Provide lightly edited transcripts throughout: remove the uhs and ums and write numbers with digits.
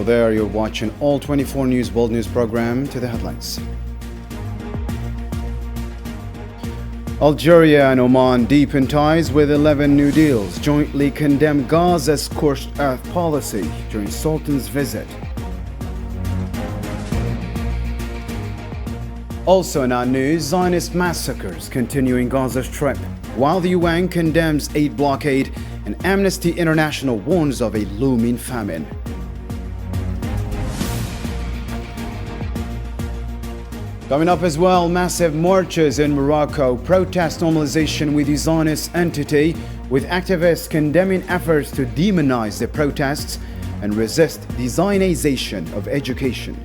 there, you're watching All 24 News World News program. To the headlines. Algeria and Oman deepen ties with 11 new deals, jointly condemn Gaza's scorched earth policy during Sultan's visit. Also in our news, Zionist massacres continue in Gaza Strip, while the UN condemns aid blockade and Amnesty International warns of a looming famine. Coming up as well, massive marches in Morocco protest normalization with the Zionist entity, with activists condemning efforts to demonize the protests and resist the Zionization of education.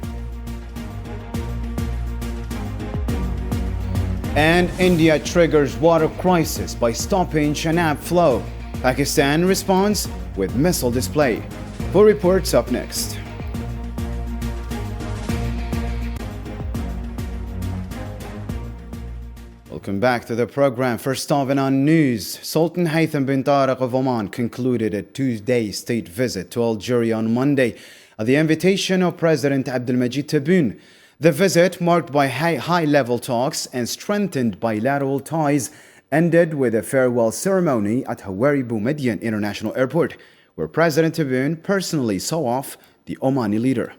And India triggers water crisis by stopping Chenab flow. Pakistan responds with missile display. Full reports up next. Welcome back to the program. First off in our news, Sultan Haytham bin Tariq of Oman concluded a two-day state visit to Algeria on Monday at the invitation of President Abdelmajid Tebboune. The visit, marked by high-level talks and strengthened bilateral ties, ended with a farewell ceremony at Hawari Boumediene International Airport, where President Tebboune personally saw off the Omani leader.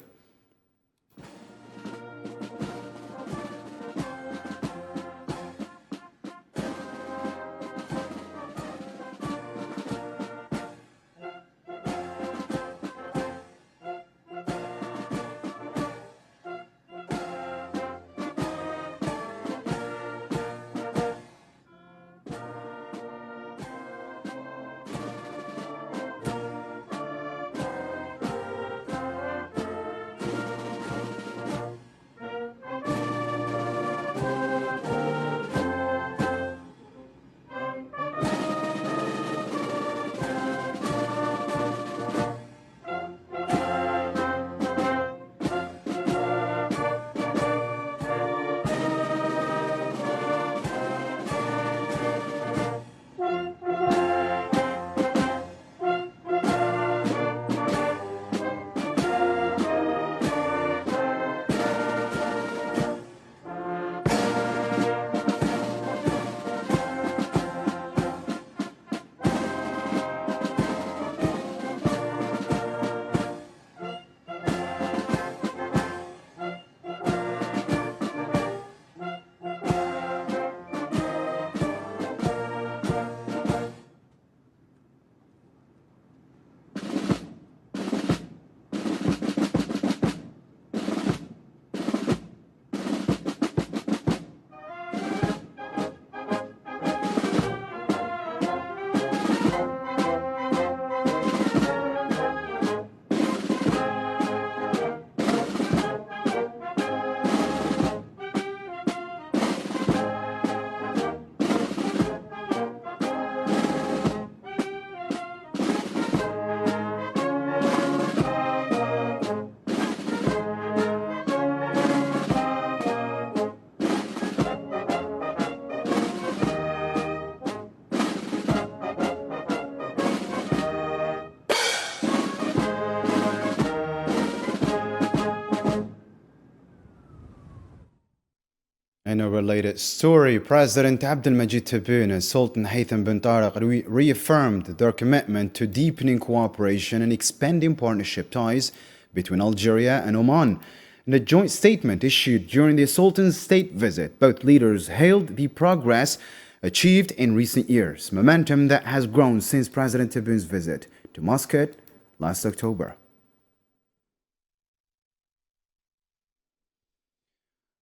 In a related story, President Abdelmajid Tebboune and Sultan Haytham bin Tariq reaffirmed their commitment to deepening cooperation and expanding partnership ties between Algeria and Oman. In a joint statement issued during the Sultan's state visit, both leaders hailed the progress achieved in recent years, momentum that has grown since President Tebboun's visit to Muscat last October.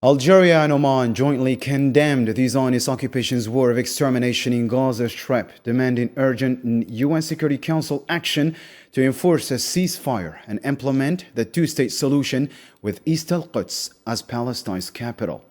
Algeria and Oman jointly condemned the Zionist occupation's war of extermination in Gaza Strip, demanding urgent UN Security Council action to enforce a ceasefire and implement the two-state solution with East al-Quds as Palestine's capital.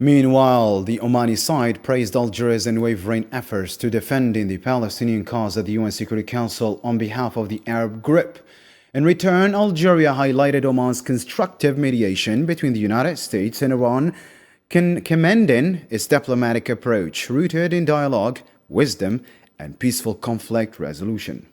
Meanwhile, the Omani side praised Algeria's unwavering efforts to defending the Palestinian cause at the UN Security Council on behalf of the Arab group. In return, Algeria highlighted Oman's constructive mediation between the United States and Iran, commending its diplomatic approach rooted in dialogue, wisdom, and peaceful conflict resolution.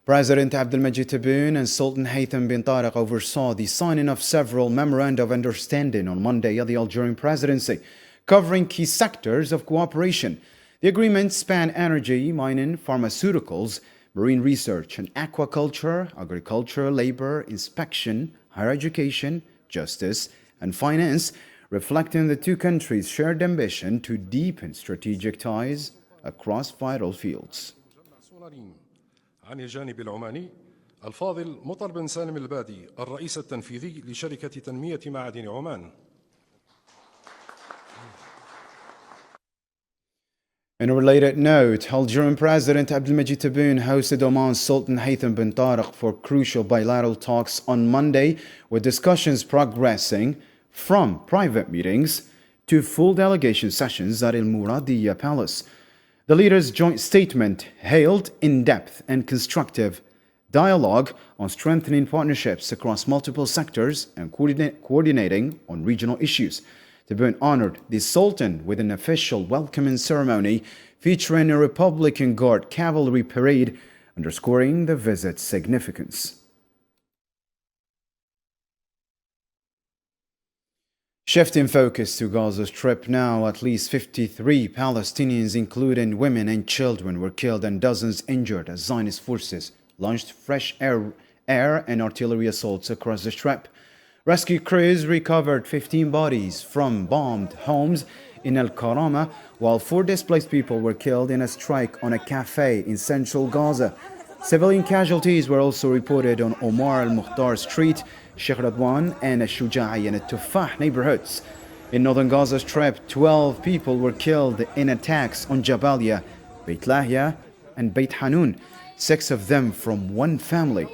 President Abdelmajid Tebboune and Sultan Haytham bin Tariq oversaw the signing of several memoranda of understanding on Monday at the Algerian presidency, covering key sectors of cooperation. The agreements span energy, mining, pharmaceuticals, marine research and aquaculture, agriculture, labor, inspection, higher education, justice, and finance, reflecting the two countries' shared ambition to deepen strategic ties across vital fields. عن الجانب العماني الفاضل مطر بن سالم البادي الرئيس التنفيذي لشركة تنمية معادن عمان. In a related note, Algerian President Abdelmajid Tebboune hosted Oman's Sultan Haytham bin Tariq for crucial bilateral talks on Monday, with discussions progressing from private meetings to full delegation sessions at Al Muradiya Palace. The leaders' joint statement hailed in-depth and constructive dialogue on strengthening partnerships across multiple sectors and coordinating on regional issues. Tebboune honored the Sultan with an official welcoming ceremony featuring a Republican Guard cavalry parade, underscoring the visit's significance. Shifting focus to Gaza Strip now, at least 53 Palestinians, including women and children, were killed and dozens injured as Zionist forces launched fresh air and artillery assaults across the Strip. Rescue crews recovered 15 bodies from bombed homes in Al Karama, while 4 displaced people were killed in a strike on a cafe in central Gaza. Civilian casualties were also reported on Omar al-Mukhtar Street, Sheikh Radwan, and Al-Shuja'i and Al-Tufah neighborhoods. In northern Gaza Strip, 12 people were killed in attacks on Jabalia, Beit Lahia, and Beit Hanun, 6 of them from one family.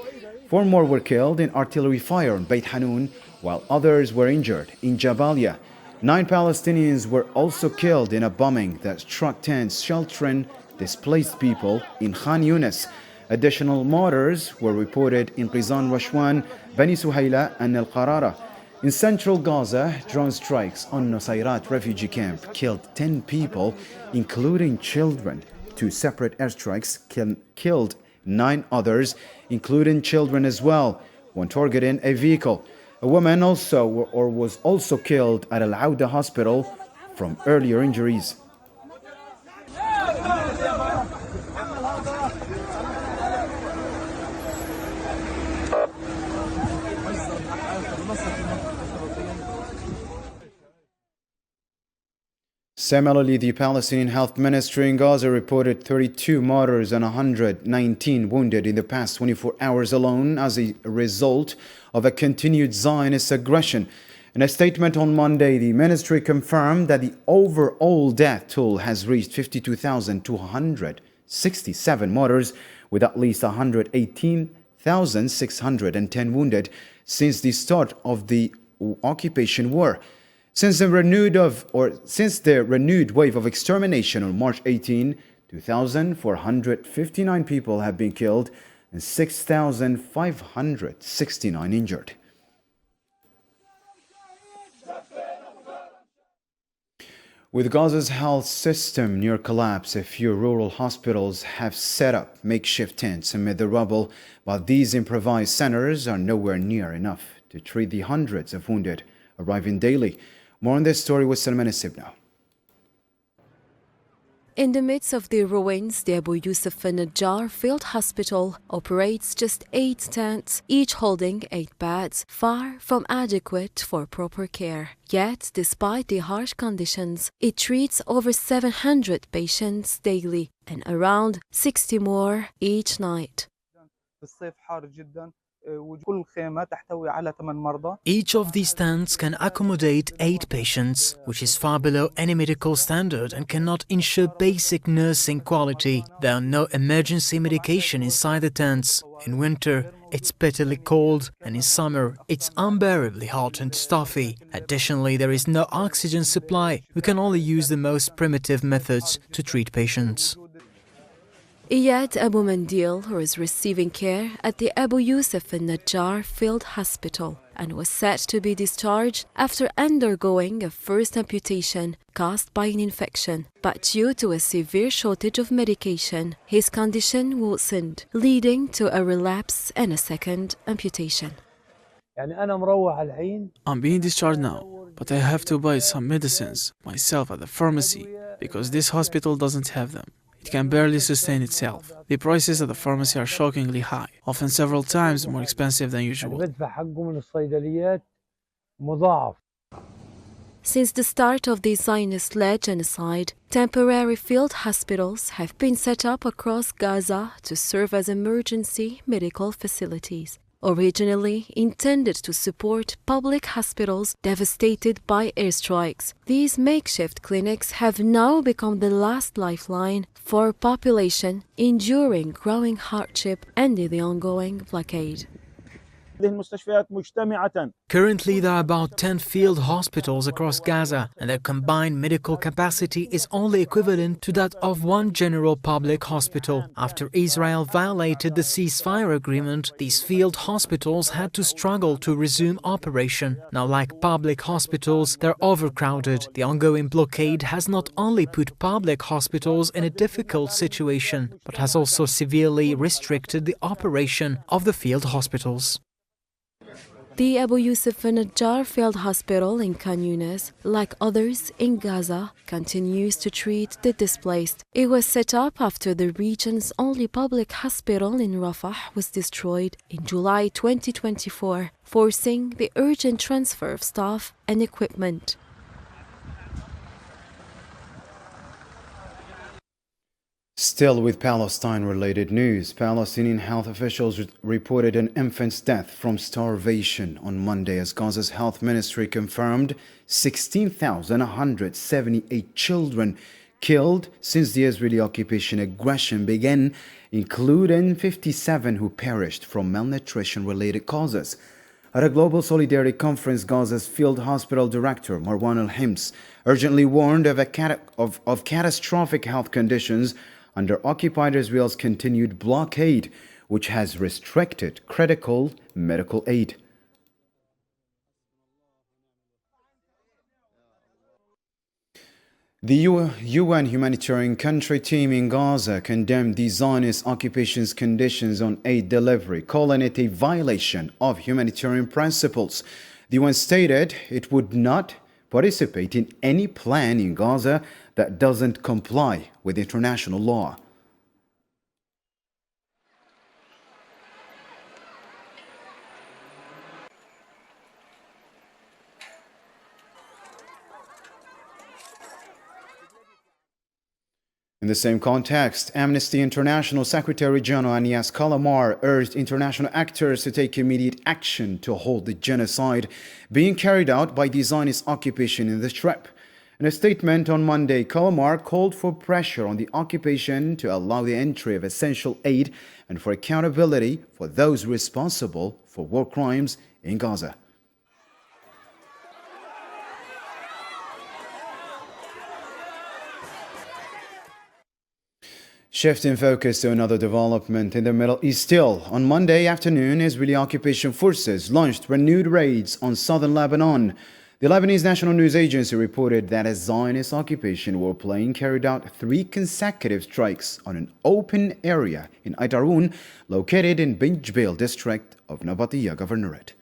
4 more were killed in artillery fire on Beit Hanun, while others were injured in Jabalia. 9 Palestinians were also killed in a bombing that struck tents sheltering displaced people in Khan Yunis. Additional murders were reported in Qizan Rashwan, Bani Suhaila, and Al Qarara. In central Gaza, drone strikes on Nusayrat refugee camp killed 10 people, including children. 2 separate airstrikes killed 9 others, including children as well, one targeting a vehicle. A woman was also killed at Al Auda hospital from earlier injuries. Similarly, the Palestinian Health Ministry in Gaza reported 32 martyrs and 119 wounded in the past 24 hours alone as a result of a continued Zionist aggression. In a statement on Monday, the ministry confirmed that the overall death toll has reached 52,267 martyrs, with at least 118,610 wounded since the start of the occupation war. Since the renewed wave of extermination on March 18, 2,459 people have been killed and 6,569 injured. With Gaza's health system near collapse, a few rural hospitals have set up makeshift tents amid the rubble, but these improvised centers are nowhere near enough to treat the hundreds of wounded arriving daily. More on this story with Salman Sibna. In the midst of the ruins, the Abu Yusuf al-Najjar Field Hospital operates just 8 tents, each holding 8 beds, far from adequate for proper care. Yet, despite the harsh conditions, it treats over 700 patients daily and around 60 more each night. الصيف حار جدا كل خيمة تحتوي على 8 مرضى. Each of these tents can accommodate 8 patients, which is far below any medical standard and cannot ensure basic nursing quality. There are no emergency medication inside the tents. In winter, it's bitterly cold, and in summer, it's unbearably hot and stuffy. Additionally, there is no oxygen supply. We can only use the most primitive methods to treat patients. Iyad Abu Mandil was receiving care at the Abu Yusuf al-Najjar Field Hospital and was set to be discharged after undergoing a first amputation caused by an infection. But due to a severe shortage of medication, his condition worsened, leading to a relapse and a second amputation. I'm being discharged now, but I have to buy some medicines myself at the pharmacy because this hospital doesn't have them. It can barely sustain itself. The prices at the pharmacy are shockingly high, often several times more expensive than usual. Since the start of the Zionist-led genocide, temporary field hospitals have been set up across Gaza to serve as emergency medical facilities. Originally intended to support public hospitals devastated by airstrikes, these makeshift clinics have now become the last lifeline for a population enduring growing hardship and the ongoing blockade. Currently, there are about 10 field hospitals across Gaza, and their combined medical capacity is only equivalent to that of one general public hospital. After Israel violated the ceasefire agreement, these field hospitals had to struggle to resume operation. Now, like public hospitals, they're overcrowded. The ongoing blockade has not only put public hospitals in a difficult situation, but has also severely restricted the operation of the field hospitals. The Abu Yusuf al-Najjar Field Hospital in Khan Yunis, like others in Gaza, continues to treat the displaced. It was set up after the region's only public hospital in Rafah was destroyed in July 2024, forcing the urgent transfer of staff and equipment. Still with Palestine-related news, Palestinian health officials reported an infant's death from starvation on Monday as Gaza's health ministry confirmed 16,178 children killed since the Israeli occupation aggression began, including 57 who perished from malnutrition-related causes. At a global solidarity conference, Gaza's field hospital director, Marwan al-Hims, urgently warned of catastrophic health conditions under occupied Israel's continued blockade, which has restricted critical medical aid. The UN humanitarian country team in Gaza condemned the Zionist occupation's conditions on aid delivery, calling it a violation of humanitarian principles. The UN stated it would not participate in any plan in Gaza that doesn't comply with international law. In the same context, Amnesty International Secretary General Agnes Kalamar urged international actors to take immediate action to halt the genocide being carried out by the Zionist occupation in the Strip. In a statement on Monday, Kalamar called for pressure on the occupation to allow the entry of essential aid and for accountability for those responsible for war crimes in Gaza. Shifting focus to another development in the Middle East still. On Monday afternoon, Israeli occupation forces launched renewed raids on southern Lebanon. The Lebanese National News Agency reported that a Zionist occupation warplane carried out 3 consecutive strikes on an open area in Aydarun, located in Bint Jbeil district of Nabatiya Governorate.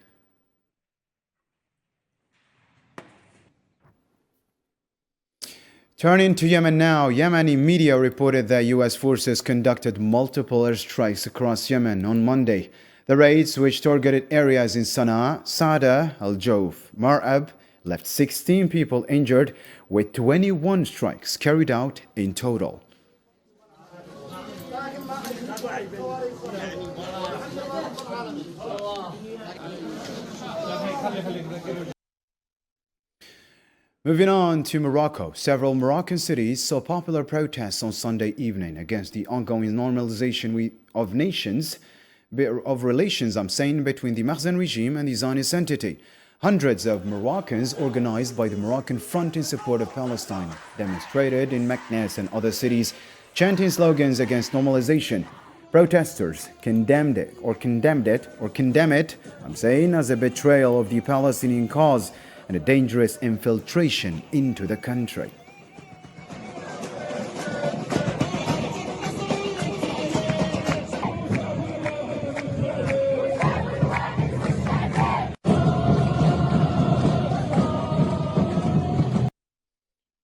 Turning to Yemen now, Yemeni media reported that U.S. forces conducted multiple airstrikes across Yemen on Monday. The raids, which targeted areas in Sana'a, Sada, Al-Jouf, Mar'ab, left 16 people injured, with 21 strikes carried out in total. Moving on to Morocco, several Moroccan cities saw popular protests on Sunday evening against the ongoing normalization of relations between the Makhzen regime and the Zionist entity. Hundreds of Moroccans, organized by the Moroccan Front in Support of Palestine, demonstrated in Meknes and other cities, chanting slogans against normalization. Protesters condemned it as a betrayal of the Palestinian cause and a dangerous infiltration into the country.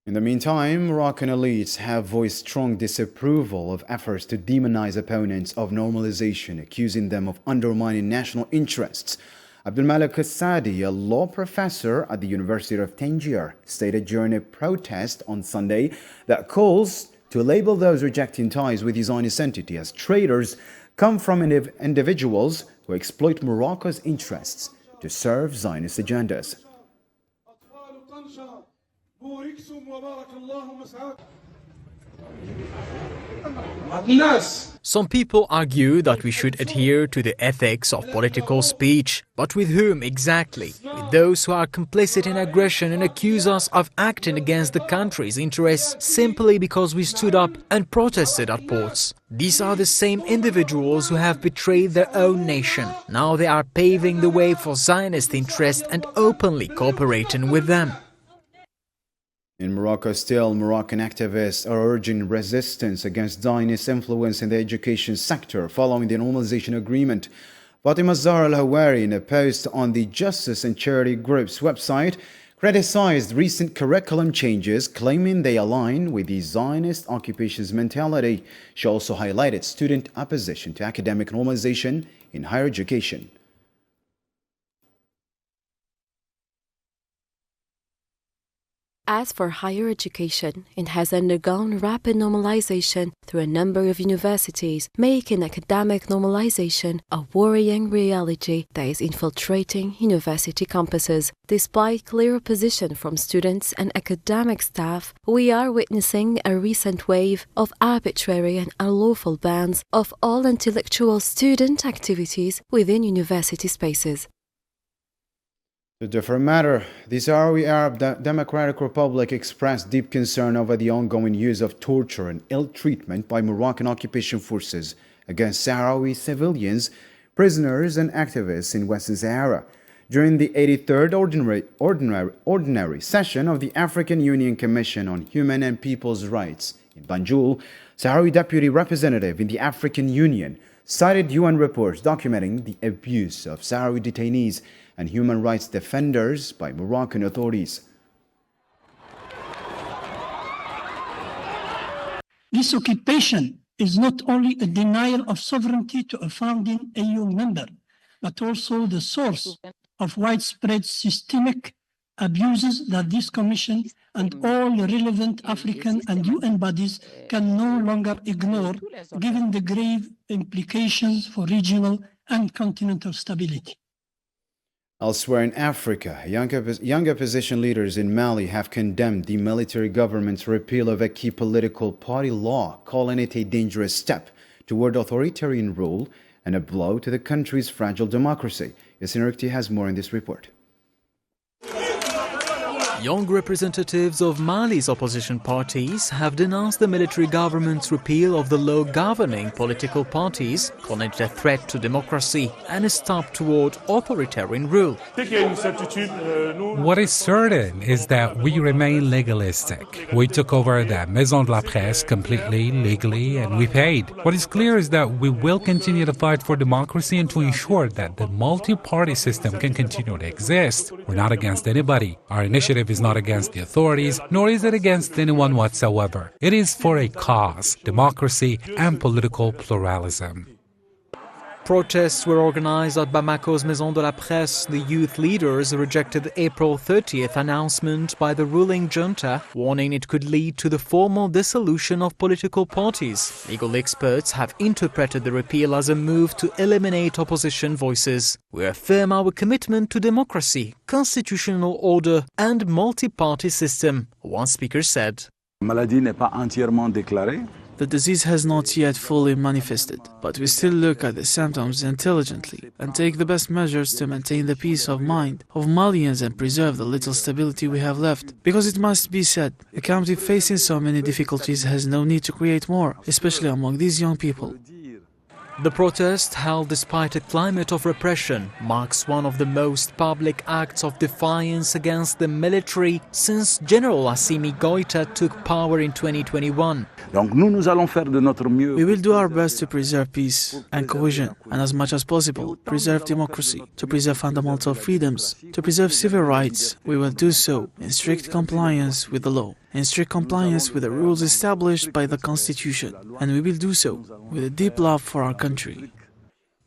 In the meantime, Moroccan elites have voiced strong disapproval of efforts to demonize opponents of normalization, accusing them of undermining national interests. Abdelmalek Assadi, a law professor at the University of Tangier, stated during a protest on Sunday that calls to label those rejecting ties with the Zionist entity as traitors come from individuals who exploit Morocco's interests to serve Zionist agendas. Some people argue that we should adhere to the ethics of political speech. But with whom exactly? With those who are complicit in aggression and accuse us of acting against the country's interests simply because we stood up and protested at ports. These are the same individuals who have betrayed their own nation. Now they are paving the way for Zionist interests and openly cooperating with them. In Morocco still, Moroccan activists are urging resistance against Zionist influence in the education sector following the normalization agreement. Fatima Zahra al-Hawari, in a post on the Justice and Charity Group's website, criticized recent curriculum changes, claiming they align with the Zionist occupation's mentality. She also highlighted student opposition to academic normalization in higher education. As for higher education, it has undergone rapid normalization through a number of universities, making academic normalization a worrying reality that is infiltrating university campuses. Despite clear opposition from students and academic staff, we are witnessing a recent wave of arbitrary and unlawful bans of all intellectual student activities within university spaces. A different matter. The Sahrawi Arab Democratic Republic expressed deep concern over the ongoing use of torture and ill treatment by Moroccan occupation forces against Sahrawi civilians, prisoners and activists in Western Sahara. During the 83rd ordinary session of the African Union Commission on Human and People's Rights in Banjul, Sahrawi deputy representative in the African Union cited UN reports documenting the abuse of Sahrawi detainees and human rights defenders by Moroccan authorities. This occupation is not only a denial of sovereignty to a founding AU member, but also the source of widespread systemic abuses that this Commission and all the relevant African and UN bodies can no longer ignore, given the grave implications for regional and continental stability. Elsewhere in Africa, young opposition leaders in Mali have condemned the military government's repeal of a key political party law, calling it a dangerous step toward authoritarian rule and a blow to the country's fragile democracy. Yasin Rukti has more in this report. Young representatives of Mali's opposition parties have denounced the military government's repeal of the law governing political parties, calling it a threat to democracy and a step toward authoritarian rule. What is certain is that we remain legalistic. We took over the Maison de la Presse completely, legally, and we paid. What is clear is that we will continue to fight for democracy and to ensure that the multi-party system can continue to exist. We're not against anybody. Our initiative is not against the authorities, nor is it against anyone whatsoever. It is for a cause, democracy and political pluralism. Protests were organized at Bamako's Maison de la Presse. The youth leaders rejected the April 30th announcement by the ruling junta, warning it could lead to the formal dissolution of political parties. Legal experts have interpreted the repeal as a move to eliminate opposition voices. We affirm our commitment to democracy, constitutional order and multi-party system, one speaker said. La maladie n'est pas entièrement déclarée. The disease has not yet fully manifested, but we still look at the symptoms intelligently and take the best measures to maintain the peace of mind of Malians and preserve the little stability we have left. Because it must be said, a country facing so many difficulties has no need to create more, especially among these young people. The protest, held despite a climate of repression, marks one of the most public acts of defiance against the military since General Assimi Goïta took power in 2021. Donc nous allons faire de notre mieux. We will do our best to preserve peace and cohesion, and as much as possible, preserve democracy, to preserve fundamental freedoms, to preserve civil rights. We will do so in strict compliance with the law, in strict compliance with the rules established by the Constitution, and we will do so with a deep love for our country.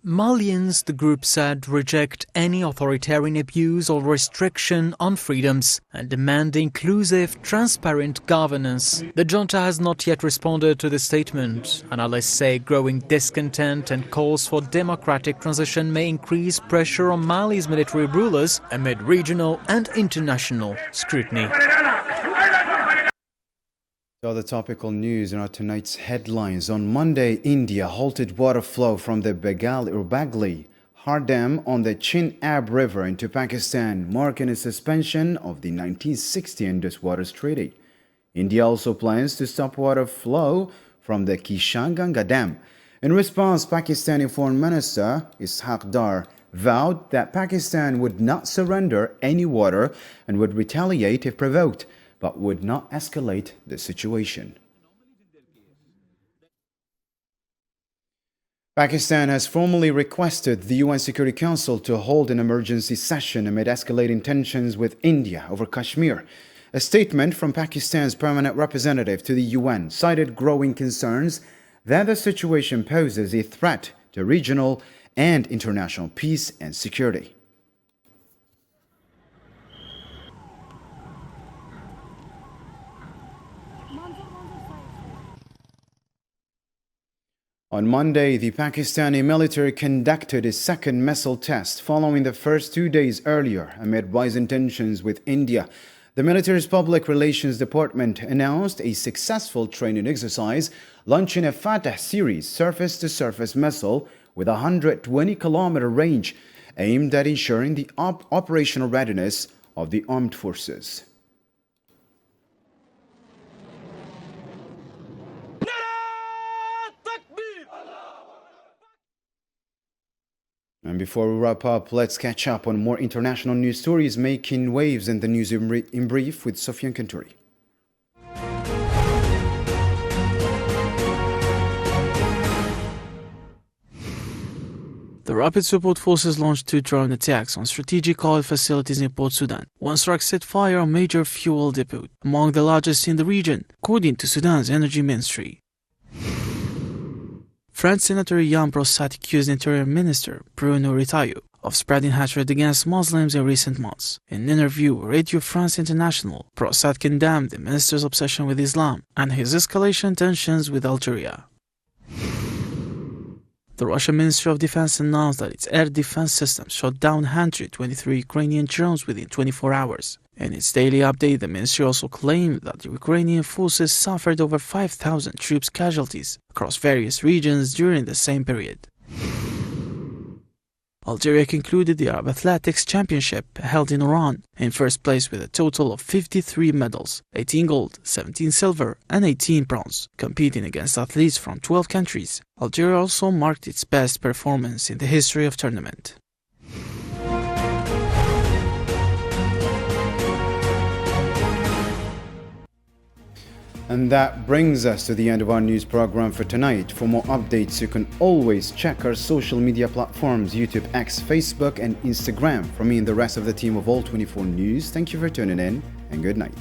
Malians, the group said, reject any authoritarian abuse or restriction on freedoms and demand inclusive, transparent governance. The junta has not yet responded to the statement. Analysts say growing discontent and calls for democratic transition may increase pressure on Mali's military rulers amid regional and international scrutiny. Other topical news in our tonight's headlines. On Monday, India halted water flow from the Bagli Har Dam on the Chenab River into Pakistan, marking a suspension of the 1960 Indus Waters Treaty. India also plans to stop water flow from the Kishanganga Dam. In response, Pakistani Foreign Minister Ishaq Dar vowed that Pakistan would not surrender any water and would retaliate if provoked, but would not escalate the situation. Pakistan has formally requested the UN Security Council to hold an emergency session amid escalating tensions with India over Kashmir. A statement from Pakistan's permanent representative to the UN cited growing concerns that the situation poses a threat to regional and international peace and security. On Monday, the Pakistani military conducted its second missile test following the first 2 days earlier amid rising tensions with India. The military's public relations department announced a successful training exercise, launching a Fateh series surface-to-surface missile with a 120-kilometer range, aimed at ensuring the operational readiness of the armed forces. And before we wrap up, let's catch up on more international news stories making waves in the news in brief with Sofian Kanturi. The Rapid Support Forces launched 2 drone attacks on strategic oil facilities in Port Sudan. One strike set fire on major fuel depot, among the largest in the region, according to Sudan's Energy Ministry. French Senator Yann Brossat accused Interior Minister Bruno Retailleau of spreading hatred against Muslims in recent months. In an interview with Radio France International, Brossat condemned the minister's obsession with Islam and his escalation tensions with Algeria. The Russian Ministry of Defense announced that its air defense system shot down 123 Ukrainian drones within 24 hours. In its daily update, the ministry also claimed that the Ukrainian forces suffered over 5,000 troops casualties across various regions during the same period. Algeria concluded the Arab Athletics Championship held in Iran in first place with a total of 53 medals, 18 gold, 17 silver and 18 bronze, competing against athletes from 12 countries. Algeria also marked its best performance in the history of tournament. And that brings us to the end of our news program for tonight. For more updates, you can always check our social media platforms, YouTube, X, Facebook, and Instagram. From me and the rest of the team of All 24 News, thank you for tuning in, and good night.